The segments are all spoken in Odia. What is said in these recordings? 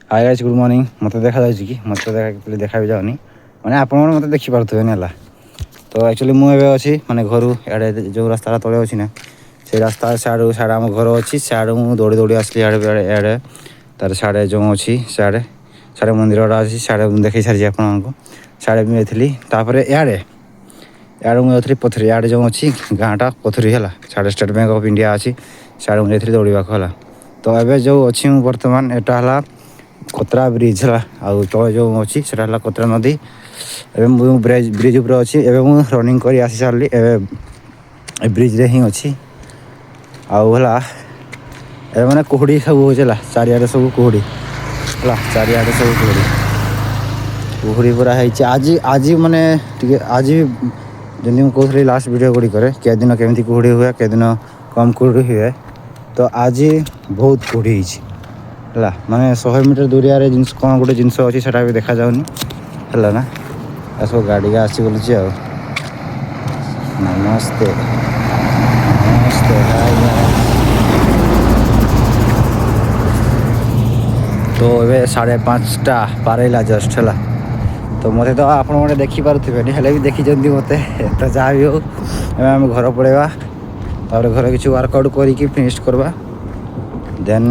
High guys good morning. ମୋତେ ଦେଖାଯାଉଛି କି ମୋତେ ଦେଖା ବି ଯାଉନି ମାନେ ଆପଣମାନେ ମୋତେ ଦେଖିପାରୁଥିବେନି ହେଲା। ତ ଆକ୍ଚୁଆଲି ମୁଁ ଏବେ ଅଛି ମାନେ ଘରୁ ଇଆଡ଼େ ଯେଉଁ ରାସ୍ତାଟା ତଳେ ଅଛି ନା ସେଇ ରାସ୍ତା ସିଆଡ଼େ ଆମ ଘର ଅଛି। ସିଆଡ଼େ ମୁଁ ଦୌଡ଼ି ଦୌଡ଼ି ଆସିଲି ଇଆଡ଼େ ତାର ସିଆଡ଼େ ଯେଉଁ ଅଛି ସିଆଡ଼େ ମନ୍ଦିରଟା ଅଛି ସିଆଡ଼େ ମୁଁ ଦେଖେଇ ସାରିଛି ଆପଣମାନଙ୍କୁ। ସିଆଡ଼େ ମୁଁ ଯାଇଥିଲି ତାପରେ ଇଆଡ଼େ ମୁଁ ଯାଉଥିଲି ପଥରୀ ଇଆଡ଼େ ଯେଉଁ ଅଛି ଗାଁଟା ପଥରୀ ହେଲା। ସିଆଡ଼େ ଷ୍ଟେଟ୍ ବ୍ୟାଙ୍କ ଅଫ୍ ଇଣ୍ଡିଆ ଅଛି। ସିଆଡ଼େ ମୁଁ ଯାଇଥିଲି ଦୌଡ଼ିବାକୁ ହେଲା। ତ ଏବେ ଯେଉଁ ଅଛି ମୁଁ ବର୍ତ୍ତମାନ ଏଟା ହେଲା କତ୍ରା ବ୍ରିଜ୍ ହେଲା। ଆଉ ତଳେ ଯେଉଁ ଅଛି ସେଇଟା ହେଲା କତ୍ରା ନଦୀ। ଏବେ ମୁଁ ବ୍ରିଜ୍ ଉପରେ ଅଛି। ଏବେ ମୁଁ ରନିଂ କରି ଆସି ସାରିଲି। ଏବେ ଏ ବ୍ରିଜ୍ରେ ହିଁ ଅଛି। ଆଉ ହେଲା ଏବେ ମାନେ କୁହୁଡ଼ି ସବୁ ହେଉଛି ହେଲା। ଚାରିଆଡ଼େ ସବୁ କୁହୁଡ଼ି ହେଲା। ଚାରିଆଡ଼େ ସବୁ କୁହୁଡ଼ି ପୁରା ହେଇଛି। ଆଜି ମାନେ ଟିକେ ଆଜି ଯେମିତି ମୁଁ କହୁଥିଲି ଲାଷ୍ଟ ଭିଡ଼ିଓ ଗୁଡ଼ିକରେ କେଦିନ କେମିତି କୁହୁଡ଼ି ହୁଏ କେଦିନ କମ୍ କୁହୁଡ଼ି ହୁଏ। ତ ଆଜି ବହୁତ କୁହୁଡ଼ି ହେଇଛି ହେଲା। ମାନେ 100 ମିଟର ଦୁରିଆରେ କ'ଣ ଗୋଟେ ଜିନିଷ ଅଛି ସେଇଟା ବି ଦେଖାଯାଉନି ହେଲା ନା। ଏସବୁ ଗାଡ଼ିକା ଆସି ବୋଲୁଛି ଆଉ ନମସ୍ତେ ତ ଏବେ 5:30 ପାରେଇଲା ଜଷ୍ଟ ହେଲା। ତ ମୋତେ ତ ଆପଣମାନେ ଦେଖିପାରୁଥିବେନି ହେଲେ ବି ଦେଖିଛନ୍ତି ମୋତେ। ତ ଯାହା ବି ହଉ ଏବେ ଆମେ ଘର ପଳାଇବା। ତାପରେ ଘରେ କିଛି ୱାର୍କଆଉଟ୍ କରିକି ଫିନିଶ୍ କରିବା। ଦେନ୍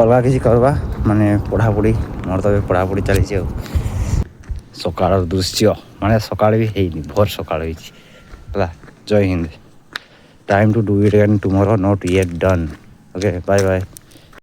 ଅଲଗା କିଛି କରିବା ମାନେ ପଢ଼ାପଢ଼ି। ମୋର ତ ଏବେ ପଢ଼ାପଢ଼ି ଚାଲିଛି ଆଉ। ସକାଳର ଦୃଶ୍ୟ ମାନେ ସକାଳ ବି ହେଇନି ଭୋର ସକାଳ ହେଇଛି ହେଲା। Jai Hind. Time to do it and tomorrow not yet done. Okay bye bye.